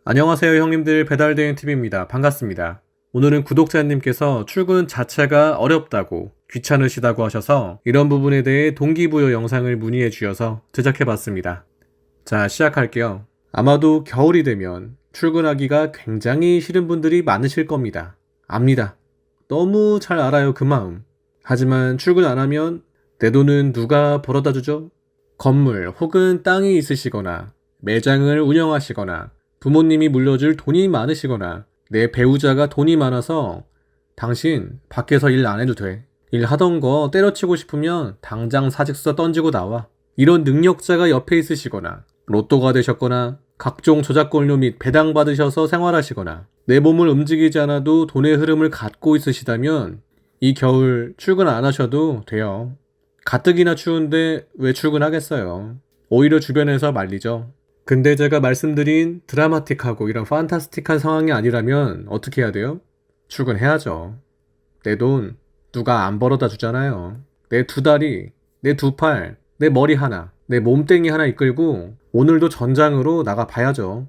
안녕하세요 형님들, 배달대행TV입니다. 반갑습니다. 오늘은 구독자님께서 출근 자체가 어렵다고 귀찮으시다고 하셔서 이런 부분에 대해 동기부여 영상을 문의해 주셔서 제작해봤습니다. 자, 시작할게요. 아마도 겨울이 되면 출근하기가 굉장히 싫은 분들이 많으실 겁니다. 압니다. 너무 잘 알아요, 그 마음. 하지만 출근 안 하면 내 돈은 누가 벌어다 주죠? 건물 혹은 땅이 있으시거나 매장을 운영하시거나 부모님이 물려줄 돈이 많으시거나 내 배우자가 돈이 많아서 당신 밖에서 일 안 해도 돼. 일 하던 거 때려치고 싶으면 당장 사직서 던지고 나와. 이런 능력자가 옆에 있으시거나 로또가 되셨거나 각종 저작권료 및 배당 받으셔서 생활하시거나 내 몸을 움직이지 않아도 돈의 흐름을 갖고 있으시다면 이 겨울 출근 안 하셔도 돼요. 가뜩이나 추운데 왜 출근하겠어요. 오히려 주변에서 말리죠. 근데 제가 말씀드린 드라마틱하고 이런 판타스틱한 상황이 아니라면 어떻게 해야 돼요? 출근해야죠. 내 돈 누가 안 벌어다 주잖아요. 내 두 다리, 내 두 팔, 내 머리 하나, 내 몸뚱이 하나 이끌고 오늘도 전장으로 나가봐야죠.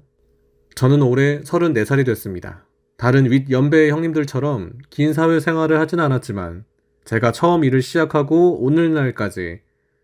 저는 올해 34살이 됐습니다. 다른 윗연배의 형님들처럼 긴 사회생활을 하진 않았지만 제가 처음 일을 시작하고 오늘날까지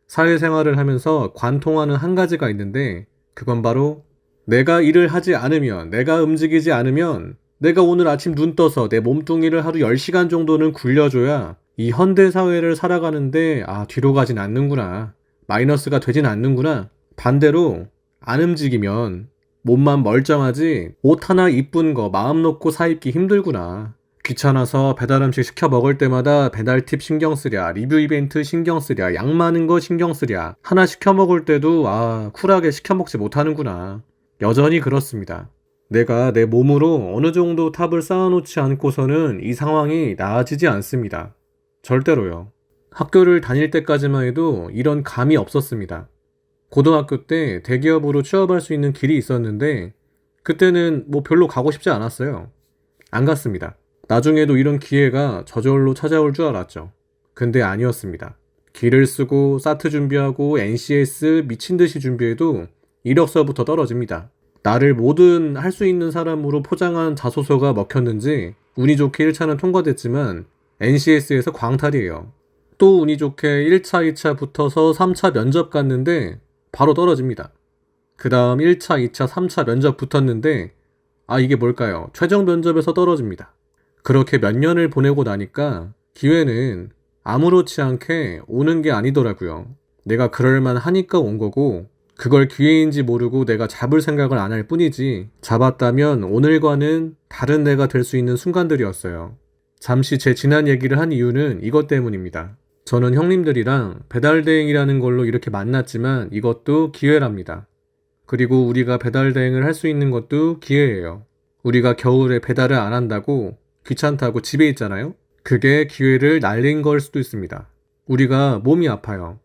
사회생활을 하면서 관통하는 한 가지가 있는데 그건 바로 내가 일을 하지 않으면, 내가 움직이지 않으면 내가 오늘 아침 눈 떠서 내 몸뚱이를 하루 10시간 정도는 굴려줘야 이 현대사회를 살아가는데 뒤로 가진 않는구나. 마이너스가 되진 않는구나. 반대로 안 움직이면 몸만 멀쩡하지 옷 하나 이쁜 거 마음 놓고 사 입기 힘들구나. 귀찮아서 배달 음식 시켜 먹을 때마다 배달 팁 신경 쓰랴, 리뷰 이벤트 신경 쓰랴, 양 많은 거 신경 쓰랴. 하나 시켜 먹을 때도 쿨하게 시켜 먹지 못하는구나. 여전히 그렇습니다. 내가 내 몸으로 어느 정도 탑을 쌓아놓지 않고서는 이 상황이 나아지지 않습니다. 절대로요. 학교를 다닐 때까지만 해도 이런 감이 없었습니다. 고등학교 때 대기업으로 취업할 수 있는 길이 있었는데 그때는 별로 가고 싶지 않았어요. 안 갔습니다. 나중에도 이런 기회가 저절로 찾아올 줄 알았죠. 근데 아니었습니다. 기를 쓰고 사트 준비하고 NCS 미친듯이 준비해도 이력서부터 떨어집니다. 나를 뭐든 할 수 있는 사람으로 포장한 자소서가 먹혔는지 운이 좋게 1차는 통과됐지만 NCS에서 광탈이에요. 또 운이 좋게 1차, 2차 붙어서 3차 면접 갔는데 바로 떨어집니다. 그 다음 1차, 2차, 3차 면접 붙었는데 이게 뭘까요? 최종 면접에서 떨어집니다. 그렇게 몇 년을 보내고 나니까 기회는 아무렇지 않게 오는 게 아니더라고요. 내가 그럴만 하니까 온 거고 그걸 기회인지 모르고 내가 잡을 생각을 안 할 뿐이지 잡았다면 오늘과는 다른 내가 될 수 있는 순간들이었어요. 잠시 제 지난 얘기를 한 이유는 이것 때문입니다. 저는 형님들이랑 배달대행이라는 걸로 이렇게 만났지만 이것도 기회랍니다. 그리고 우리가 배달대행을 할 수 있는 것도 기회예요. 우리가 겨울에 배달을 안 한다고 귀찮다고 집에 있잖아요? 그게 기회를 날린 걸 수도 있습니다. 우리가 몸이 아파요.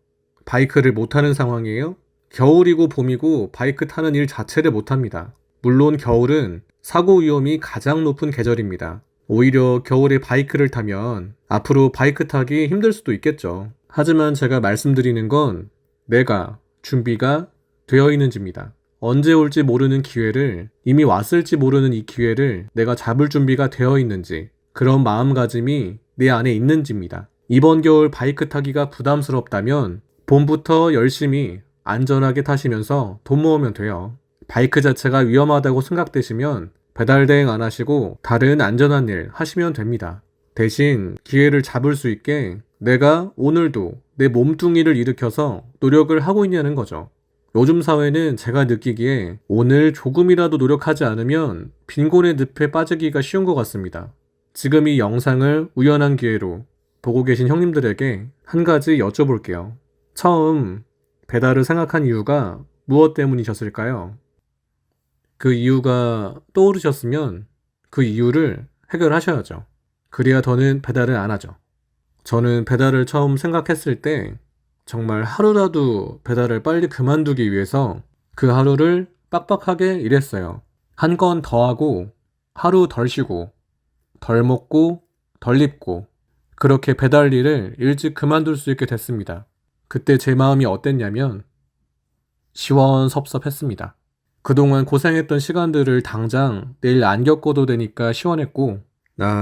바이크를 못 타는 상황이에요? 겨울이고 봄이고 바이크 타는 일 자체를 못 합니다. 물론 겨울은 사고 위험이 가장 높은 계절입니다. 오히려 겨울에 바이크를 타면 앞으로 바이크 타기 힘들 수도 있겠죠. 하지만 제가 말씀드리는 건 내가 준비가 되어 있는지입니다. 언제 올지 모르는 기회를, 이미 왔을지 모르는 이 기회를 내가 잡을 준비가 되어 있는지, 그런 마음가짐이 내 안에 있는지입니다. 이번 겨울 바이크 타기가 부담스럽다면 봄부터 열심히 안전하게 타시면서 돈 모으면 돼요. 바이크 자체가 위험하다고 생각되시면 배달 대행 안 하시고 다른 안전한 일 하시면 됩니다. 대신 기회를 잡을 수 있게 내가 오늘도 내 몸뚱이를 일으켜서 노력을 하고 있냐는 거죠. 요즘 사회는 제가 느끼기에 오늘 조금이라도 노력하지 않으면 빈곤의 늪에 빠지기가 쉬운 것 같습니다. 지금 이 영상을 우연한 기회로 보고 계신 형님들에게 한 가지 여쭤볼게요. 처음 배달을 생각한 이유가 무엇 때문이셨을까요? 그 이유가 떠오르셨으면 그 이유를 해결하셔야죠. 그래야 더는 배달을 안 하죠. 저는 배달을 처음 생각했을 때 정말 하루라도 배달을 빨리 그만두기 위해서 그 하루를 빡빡하게 일했어요. 한 건 더 하고 하루 덜 쉬고 덜 먹고 덜 입고 그렇게 배달 일을 일찍 그만둘 수 있게 됐습니다. 그때 제 마음이 어땠냐면 시원섭섭했습니다. 그동안 고생했던 시간들을 당장 내일 안 겪어도 되니까 시원했고,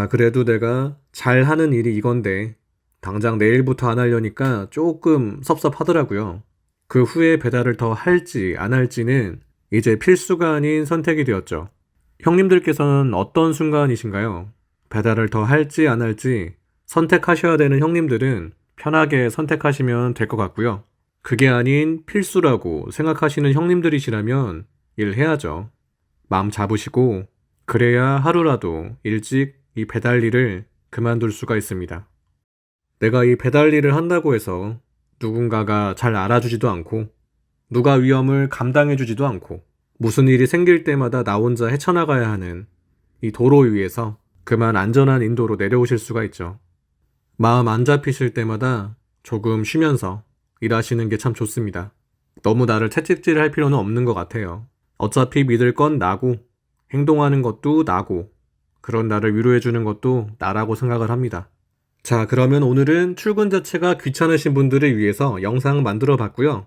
그래도 내가 잘하는 일이 이건데 당장 내일부터 안 하려니까 조금 섭섭하더라고요. 그 후에 배달을 더 할지 안 할지는 이제 필수가 아닌 선택이 되었죠. 형님들께서는 어떤 순간이신가요? 배달을 더 할지 안 할지 선택하셔야 되는 형님들은 편하게 선택하시면 될 것 같고요. 그게 아닌 필수라고 생각하시는 형님들이시라면 일해야죠. 마음 잡으시고 그래야 하루라도 일찍 이 배달 일을 그만둘 수가 있습니다. 내가 이 배달 일을 한다고 해서 누군가가 잘 알아주지도 않고 누가 위험을 감당해주지도 않고 무슨 일이 생길 때마다 나 혼자 헤쳐나가야 하는 이 도로 위에서 그만 안전한 인도로 내려오실 수가 있죠. 마음 안 잡히실 때마다 조금 쉬면서 일하시는 게 참 좋습니다. 너무 나를 채찍질 할 필요는 없는 것 같아요. 어차피 믿을 건 나고 행동하는 것도 나고 그런 나를 위로해주는 것도 나라고 생각을 합니다. 자, 그러면 오늘은 출근 자체가 귀찮으신 분들을 위해서 영상 만들어 봤고요.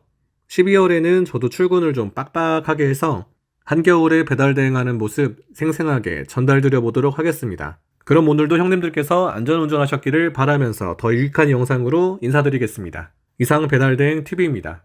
12월에는 저도 출근을 좀 빡빡하게 해서 한겨울에 배달 대행하는 모습 생생하게 전달드려 보도록 하겠습니다. 그럼 오늘도 형님들께서 안전운전하셨기를 바라면서 더 유익한 영상으로 인사드리겠습니다. 이상 배달대행 TV입니다.